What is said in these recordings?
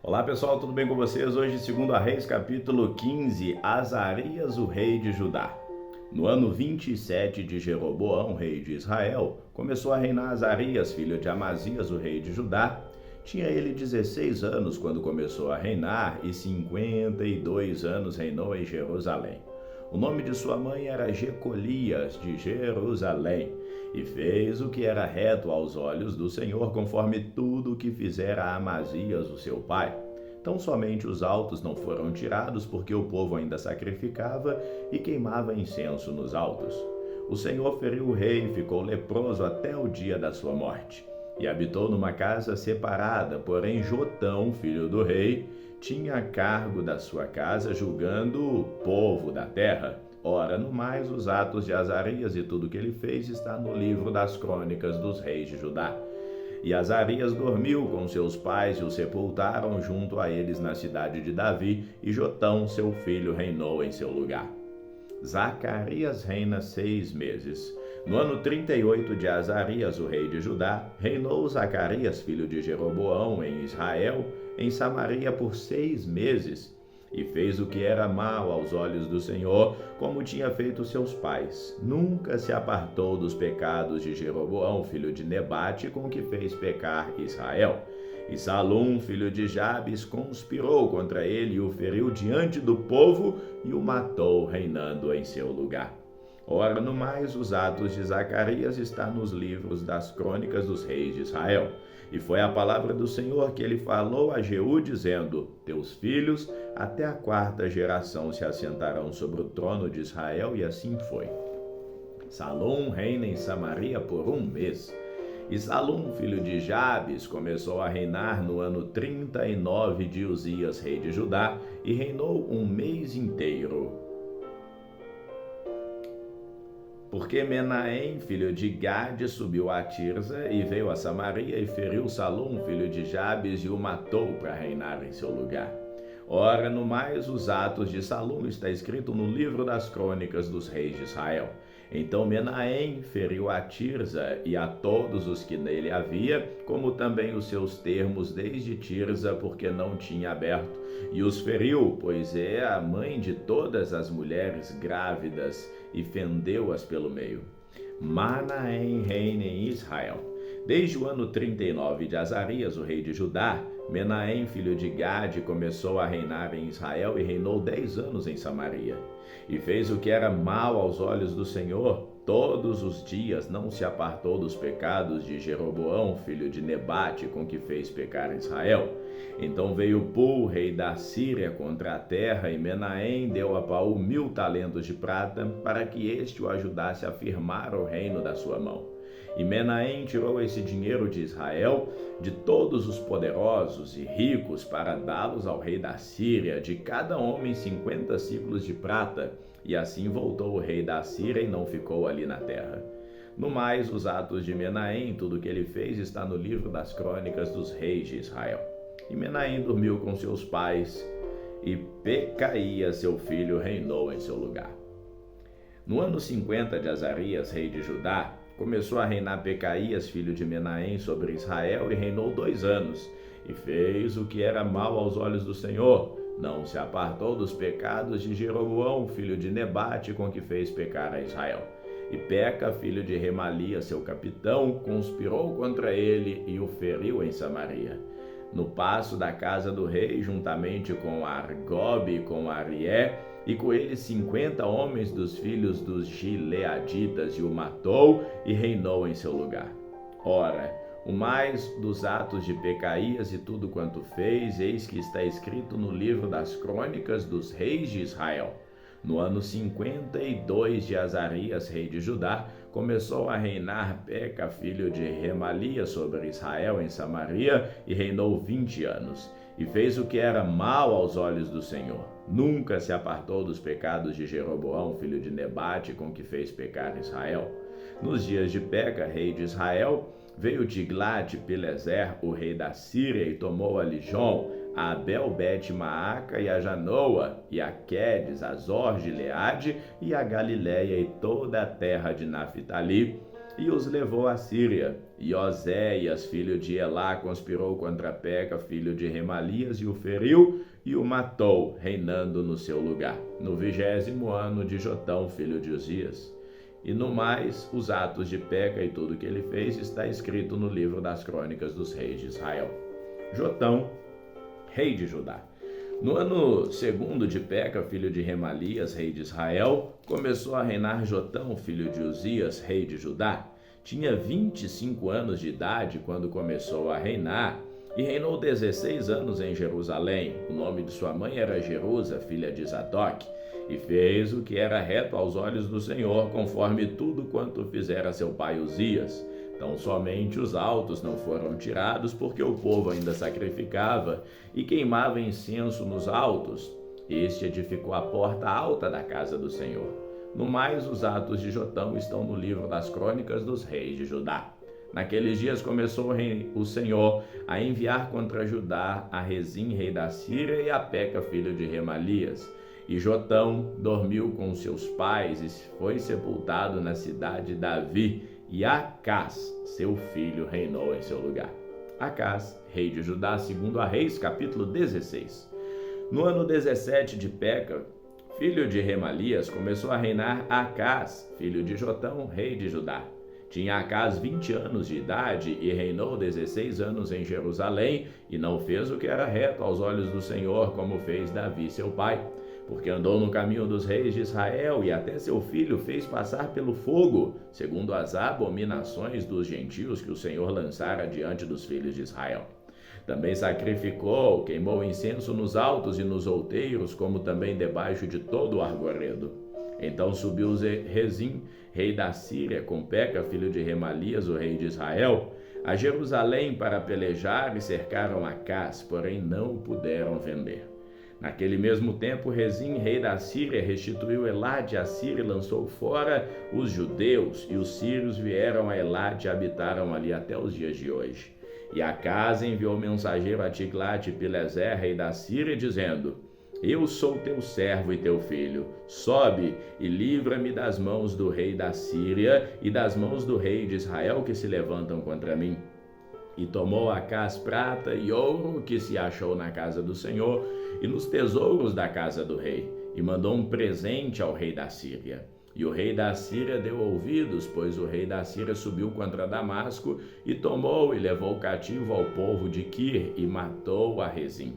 Olá pessoal, tudo bem com vocês? Hoje, segundo a Reis, capítulo 15, Azarias, o rei de Judá. No ano 27 de Jeroboão, rei de Israel, começou a reinar Azarias, filho de Amazias, o rei de Judá. Tinha ele 16 anos quando começou a reinar e 52 anos reinou em Jerusalém. O nome de sua mãe era Jecolias, de Jerusalém, e fez o que era reto aos olhos do Senhor, conforme tudo o que fizera Amazias, o seu pai. Tão somente os altos não foram tirados, porque o povo ainda sacrificava e queimava incenso nos altos. O Senhor feriu o rei e ficou leproso até o dia da sua morte. E habitou numa casa separada, porém Jotão, filho do rei, tinha cargo da sua casa, julgando o povo da terra. Ora, no mais, os atos de Azarias e tudo o que ele fez está no livro das crônicas dos reis de Judá. E Azarias dormiu com seus pais e o sepultaram junto a eles na cidade de Davi, e Jotão, seu filho, reinou em seu lugar. Zacarias reina 6 meses. No ano 38 de Azarias, o rei de Judá, reinou Zacarias, filho de Jeroboão, em Israel, em Samaria por 6 meses, e fez o que era mal aos olhos do Senhor, como tinha feito seus pais. Nunca se apartou dos pecados de Jeroboão, filho de Nebate, com que fez pecar Israel. E Salum, filho de Jabes, conspirou contra ele e o feriu diante do povo e o matou, reinando em seu lugar. Ora, no mais, os atos de Zacarias estão nos livros das crônicas dos reis de Israel. E foi a palavra do Senhor que ele falou a Jeú, dizendo: Teus filhos até a 4ª geração se assentarão sobre o trono de Israel, e assim foi. Salum reina em Samaria por 1 mês. E Salum, filho de Jabes, começou a reinar no ano 39 de Uzias, rei de Judá, e reinou 1 mês inteiro. Porque Menahem, filho de Gade, subiu a Tirza e veio a Samaria e feriu Salum, filho de Jabes, e o matou para reinar em seu lugar. Ora, no mais, os atos de Salum está escrito no livro das crônicas dos reis de Israel. Então Menahem feriu a Tirza e a todos os que nele havia, como também os seus termos desde Tirza, porque não tinha aberto, e os feriu, pois é a mãe de todas as mulheres grávidas, e fendeu-as pelo meio. Manaém reina em Israel. Desde o ano 39 de Azarias, o rei de Judá, Menahem, filho de Gade, começou a reinar em Israel e reinou 10 anos em Samaria. E fez o que era mal aos olhos do Senhor. Todos os dias não se apartou dos pecados de Jeroboão, filho de Nebate, com que fez pecar Israel. Então veio Pul, rei da Síria, contra a terra, e Menahem deu a Pul 1000 talentos de prata, para que este o ajudasse a firmar o reino da sua mão. E Menahem tirou esse dinheiro de Israel, de todos os poderosos e ricos, para dá-los ao rei da Síria, de cada homem 50 ciclos de prata. E assim voltou o rei da Síria e não ficou ali na terra. No mais, os atos de Menahem, tudo o que ele fez, está no livro das crônicas dos reis de Israel. E Menahem dormiu com seus pais, e Pecaías, seu filho, reinou em seu lugar. No ano 50 de Azarias, rei de Judá, começou a reinar Pecaías, filho de Menahem, sobre Israel, e reinou 2 anos, e fez o que era mal aos olhos do Senhor. Não se apartou dos pecados de Jeroboão, filho de Nebate, com que fez pecar a Israel. E Peca, filho de Remalia, seu capitão, conspirou contra ele e o feriu em Samaria. No passo da casa do rei, juntamente com Argob e com Arié, e com ele 50 homens dos filhos dos Gileaditas, e o matou e reinou em seu lugar. Ora, o mais dos atos de Pecaías e tudo quanto fez, eis que está escrito no livro das crônicas dos reis de Israel. No ano 52 de Azarias, rei de Judá, começou a reinar Peca, filho de Remalia, sobre Israel em Samaria, e reinou 20 anos. E fez o que era mal aos olhos do Senhor. Nunca se apartou dos pecados de Jeroboão, filho de Nebate, com que fez pecar Israel. Nos dias de Peca, rei de Israel, veio Tiglat-Pileser, o rei da Síria, e tomou a Lijon, a Abel-Bet-Maaca e a Janoa, e a Quedes, a Zor-Gileade e a Galiléia e toda a terra de Naphtali, e os levou à Síria. E Oséias, filho de Elá, conspirou contra Peca, filho de Remalias, e o feriu e o matou, reinando no seu lugar, no 20º ano de Jotão, filho de Uzias. E no mais, os atos de Peca e tudo que ele fez está escrito no livro das crônicas dos reis de Israel. Jotão, rei de Judá. No ano segundo de Peca, filho de Remalias, rei de Israel, começou a reinar Jotão, filho de Uzias, rei de Judá. Tinha 25 anos de idade quando começou a reinar e reinou 16 anos em Jerusalém. O nome de sua mãe era Jerusa, filha de Zadok, e fez o que era reto aos olhos do Senhor, conforme tudo quanto fizera seu pai Uzias. Então somente os altos não foram tirados, porque o povo ainda sacrificava e queimava incenso nos altos. Este edificou a porta alta da casa do Senhor. No mais, os atos de Jotão estão no livro das crônicas dos reis de Judá. Naqueles dias começou o Senhor a enviar contra Judá a Rezim, rei da Síria, e a Peca, filho de Remalias. E Jotão dormiu com seus pais e foi sepultado na cidade de Davi, e Acás, seu filho, reinou em seu lugar. Acás, rei de Judá, segundo a Reis, capítulo 16. No ano 17 de Peca, filho de Remalias, começou a reinar Acás, filho de Jotão, rei de Judá. Tinha Acás 20 anos de idade e reinou 16 anos em Jerusalém, e não fez o que era reto aos olhos do Senhor, como fez Davi, seu pai, porque andou no caminho dos reis de Israel, e até seu filho fez passar pelo fogo, segundo as abominações dos gentios que o Senhor lançara diante dos filhos de Israel. Também sacrificou, queimou incenso nos altos e nos outeiros, como também debaixo de todo o arvoredo. Então subiu Rezim, rei da Síria, com Peca, filho de Remalias, o rei de Israel, a Jerusalém para pelejar, e cercaram Acás, porém não o puderam vender. Naquele mesmo tempo, Rezim, rei da Síria, restituiu Elade à Síria e lançou fora os judeus, e os sírios vieram a Elade e habitaram ali até os dias de hoje. E Acás enviou mensageiro a Tiglat-Pileser, rei da Síria, dizendo: Eu sou teu servo e teu filho, sobe e livra-me das mãos do rei da Síria e das mãos do rei de Israel que se levantam contra mim. E tomou Acás prata e ouro que se achou na casa do Senhor e nos tesouros da casa do rei, e mandou um presente ao rei da Síria. E o rei da Síria deu ouvidos, pois o rei da Síria subiu contra Damasco e tomou e levou cativo ao povo de Quir e matou a Rezim.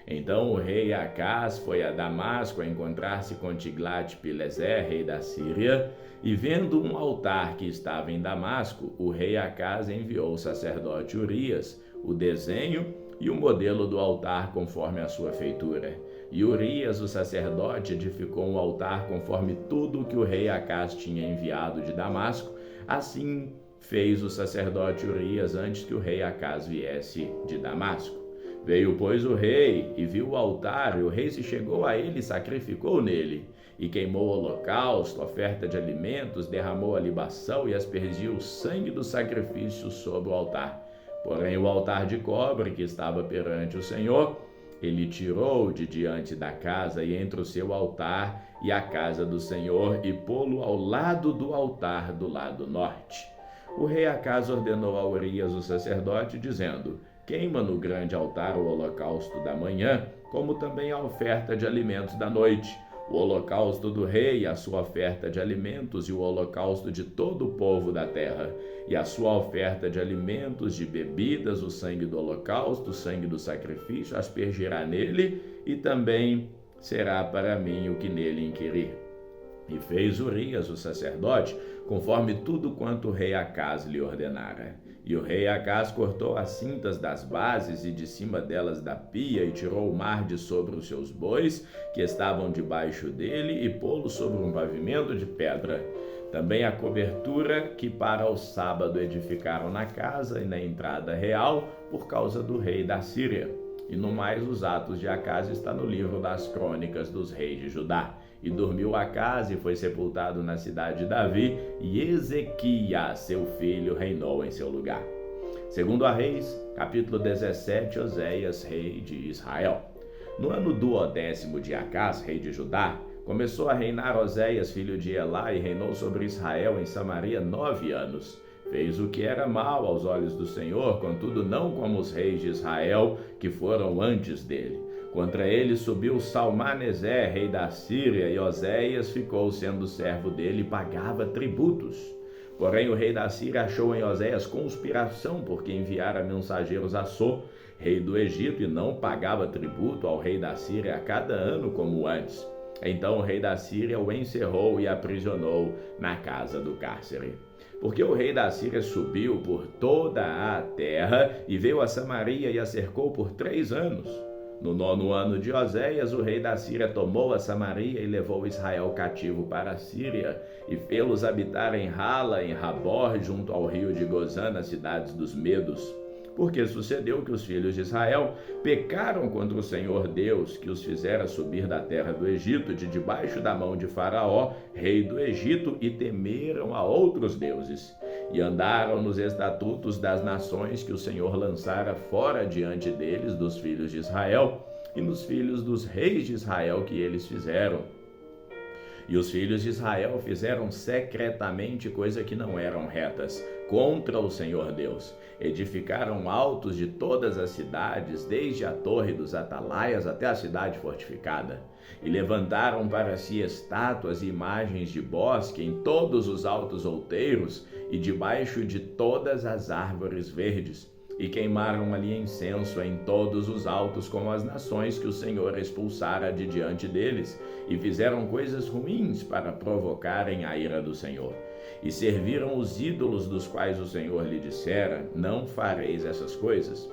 Então o rei Acás foi a Damasco a encontrar-se com Tiglat-Pileser, rei da Síria, e vendo um altar que estava em Damasco, o rei Acás enviou o sacerdote Urias, o desenho e o modelo do altar conforme a sua feitura. E Urias, o sacerdote, edificou um altar conforme tudo o que o rei Acás tinha enviado de Damasco. Assim fez o sacerdote Urias antes que o rei Acás viesse de Damasco. Veio, pois, o rei e viu o altar, e o rei se chegou a ele e sacrificou nele, e queimou o holocausto, oferta de alimentos, derramou a libação e aspergiu o sangue do sacrifício sobre o altar. Porém, o altar de cobre que estava perante o Senhor, ele tirou de diante da casa e entre o seu altar e a casa do Senhor, e pô-lo ao lado do altar do lado norte. O rei Acás ordenou a Urias, o sacerdote, dizendo: Queima no grande altar o holocausto da manhã, como também a oferta de alimentos da noite, o holocausto do rei, a sua oferta de alimentos e o holocausto de todo o povo da terra, e a sua oferta de alimentos, de bebidas, o sangue do holocausto, o sangue do sacrifício, aspergirá nele, e também será para mim o que nele inquirir. E fez Urias, o sacerdote, conforme tudo quanto o rei Acás lhe ordenara. E o rei Acás cortou as cintas das bases e de cima delas da pia, e tirou o mar de sobre os seus bois, que estavam debaixo dele, e pô-los sobre um pavimento de pedra. Também a cobertura que para o sábado edificaram na casa e na entrada real, por causa do rei da Síria. E no mais, os atos de Acás está no livro das crônicas dos reis de Judá. E dormiu Acás e foi sepultado na cidade de Davi, e Ezequias, seu filho, reinou em seu lugar. Segundo a Reis, capítulo 17, Oséias, rei de Israel. No ano 12º de Acás, rei de Judá, Começou a reinar Oséias, filho de Elá, e reinou sobre Israel em Samaria 9 anos. Fez o que era mal aos olhos do Senhor, contudo não como os reis de Israel, que foram antes dele. Contra ele subiu Salmaneser, rei da Síria, e Oséias ficou sendo servo dele e pagava tributos. Porém o rei da Síria achou em Oséias conspiração, porque enviara mensageiros a So, rei do Egito, e não pagava tributo ao rei da Síria a cada ano como antes. Então o rei da Síria o encerrou e aprisionou na casa do cárcere. Porque o rei da Síria subiu por toda a terra e veio a Samaria e a cercou por 3 anos. No 9º ano de Oséias, o rei da Síria tomou a Samaria e levou Israel cativo para a Síria, e fê-los habitar em Hala, em Rabor, junto ao rio de Gozã, nas cidades dos Medos. Porque sucedeu que os filhos de Israel pecaram contra o Senhor Deus, que os fizera subir da terra do Egito, de debaixo da mão de Faraó, rei do Egito, e temeram a outros deuses. E andaram nos estatutos das nações que o Senhor lançara fora diante deles, dos filhos de Israel, e nos filhos dos reis de Israel que eles fizeram. E os filhos de Israel fizeram secretamente coisa que não eram retas, contra o Senhor Deus. Edificaram altos de todas as cidades, desde a torre dos atalaias até a cidade fortificada. E levantaram para si estátuas e imagens de bosque em todos os altos outeiros e debaixo de todas as árvores verdes. E queimaram ali incenso em todos os altos, como as nações que o Senhor expulsara de diante deles, e fizeram coisas ruins para provocarem a ira do Senhor. E serviram os ídolos dos quais o Senhor lhe dissera: não fareis essas coisas.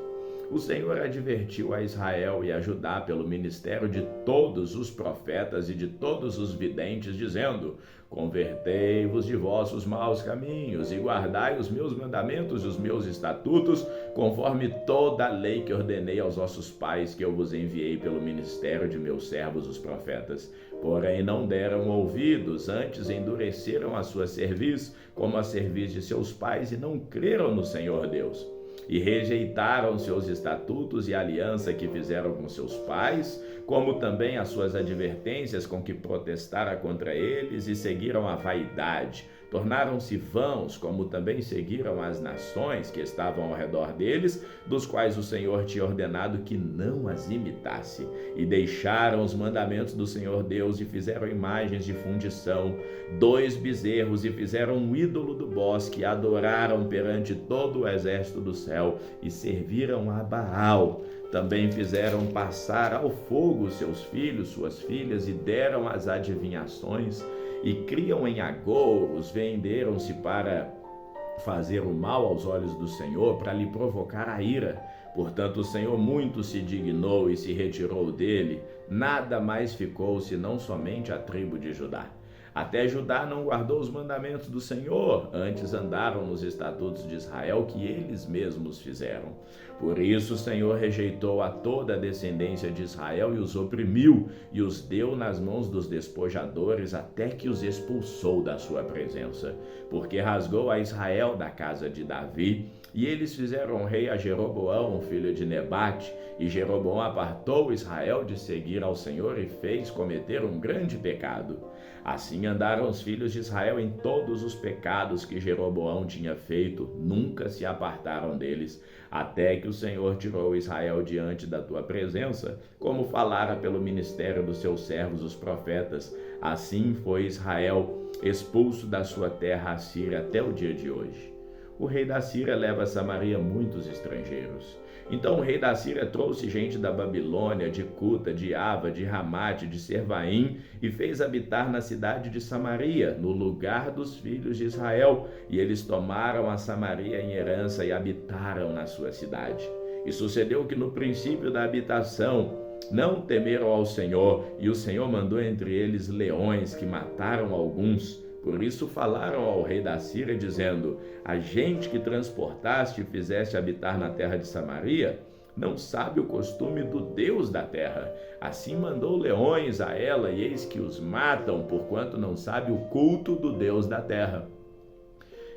O Senhor advertiu a Israel e a Judá pelo ministério de todos os profetas e de todos os videntes, dizendo: convertei-vos de vossos maus caminhos e guardai os meus mandamentos e os meus estatutos, conforme toda a lei que ordenei aos vossos pais, que eu vos enviei pelo ministério de meus servos os profetas. Porém não deram ouvidos, antes endureceram a sua cerviz, como a cerviz de seus pais, e não creram no Senhor Deus. E rejeitaram seus estatutos e a aliança que fizeram com seus pais, como também as suas advertências com que protestara contra eles, e seguiram a vaidade. Tornaram-se vãos, como também seguiram as nações que estavam ao redor deles, dos quais o Senhor tinha ordenado que não as imitasse. E deixaram os mandamentos do Senhor Deus e fizeram imagens de fundição, 2 bezerros, e fizeram um ídolo do bosque, e adoraram perante todo o exército do céu, e serviram a Baal. Também fizeram passar ao fogo seus filhos, suas filhas, e deram as adivinhações, e criam em agouros, venderam-se para fazer o mal aos olhos do Senhor, para lhe provocar a ira. Portanto, o Senhor muito se dignou e se retirou dele, nada mais ficou senão somente a tribo de Judá. Até Judá não guardou os mandamentos do Senhor, antes andaram nos estatutos de Israel que eles mesmos fizeram. Por isso o Senhor rejeitou a toda a descendência de Israel e os oprimiu, e os deu nas mãos dos despojadores, até que os expulsou da sua presença. Porque rasgou a Israel da casa de Davi, e eles fizeram rei a Jeroboão, filho de Nebate, e Jeroboão apartou Israel de seguir ao Senhor e fez cometer um grande pecado. Assim andaram os filhos de Israel em todos os pecados que Jeroboão tinha feito, nunca se apartaram deles, até que o Senhor tirou Israel diante da tua presença, como falara pelo ministério dos seus servos os profetas. Assim foi Israel expulso da sua terra, a Síria, até o dia de hoje. O rei da Síria leva a Samaria muitos estrangeiros. Então o rei da Síria trouxe gente da Babilônia, de Cuta, de Ava, de Ramate, de Servaim, e fez habitar na cidade de Samaria, no lugar dos filhos de Israel, e eles tomaram a Samaria em herança e habitaram na sua cidade. E sucedeu que no princípio da habitação não temeram ao Senhor, e o Senhor mandou entre eles leões que mataram alguns. Por isso falaram ao rei da Síria, dizendo: a gente que transportaste e fizeste habitar na terra de Samaria não sabe o costume do Deus da terra. Assim mandou leões a ela, e eis que os matam, porquanto não sabe o culto do Deus da terra.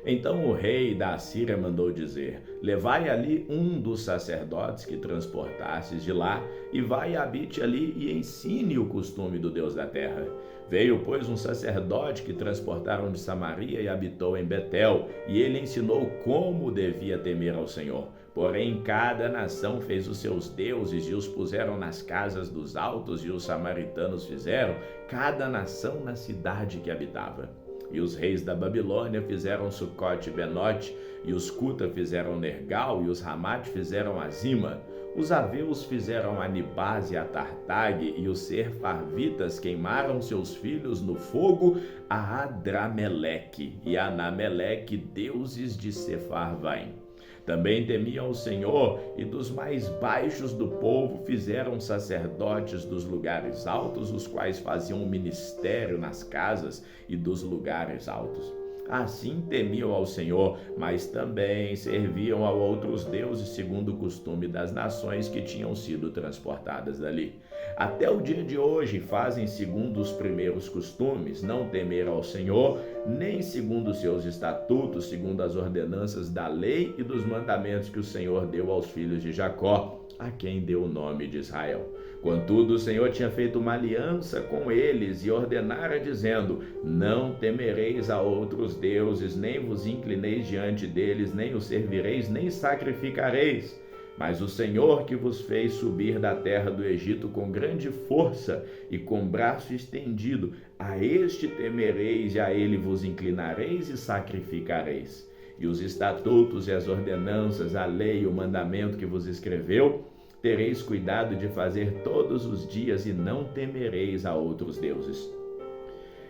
Então o rei da Assíria mandou dizer: levai ali um dos sacerdotes que transportastes de lá, e vai e habite ali e ensine o costume do Deus da terra. Veio, pois, um sacerdote que transportaram de Samaria e habitou em Betel, e ele ensinou como devia temer ao Senhor. Porém, cada nação fez os seus deuses e os puseram nas casas dos altos, e os samaritanos fizeram, cada nação na cidade que habitava. E os reis da Babilônia fizeram Sucote e Benote, e os Cuta fizeram Nergal, e os Ramate fizeram Azima. Os aveus fizeram Anibás e Atartag, e os Serfarvitas queimaram seus filhos no fogo a Adrameleque e a Anameleque, deuses de Sefarvaim. Também temiam o Senhor, e dos mais baixos do povo fizeram sacerdotes dos lugares altos, os quais faziam o ministério nas casas e dos lugares altos. Assim temiam ao Senhor, mas também serviam a outros deuses segundo o costume das nações que tinham sido transportadas dali. Até o dia de hoje fazem segundo os primeiros costumes, não temer ao Senhor, nem segundo os seus estatutos, segundo as ordenanças da lei e dos mandamentos que o Senhor deu aos filhos de Jacó, a quem deu o nome de Israel. Contudo, o Senhor tinha feito uma aliança com eles e ordenara dizendo: não temereis a outros deuses, nem vos inclineis diante deles, nem os servireis, nem sacrificareis. Mas o Senhor que vos fez subir da terra do Egito com grande força e com braço estendido, a este temereis e a ele vos inclinareis e sacrificareis. E os estatutos e as ordenanças, a lei e o mandamento que vos escreveu, tereis cuidado de fazer todos os dias, e não temereis a outros deuses.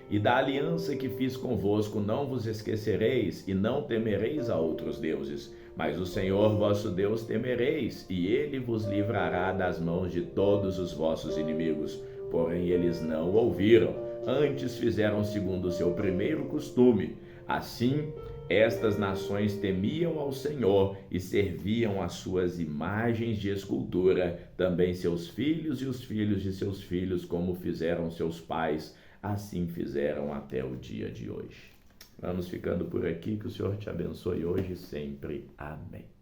E da aliança que fiz convosco não vos esquecereis, e não temereis a outros deuses. Mas o Senhor vosso Deus temereis, e ele vos livrará das mãos de todos os vossos inimigos. Porém eles não ouviram, antes fizeram segundo o seu primeiro costume. Assim, estas nações temiam ao Senhor e serviam as suas imagens de escultura, também seus filhos e os filhos de seus filhos, como fizeram seus pais, assim fizeram até o dia de hoje. Vamos ficando por aqui, que o Senhor te abençoe hoje e sempre. Amém.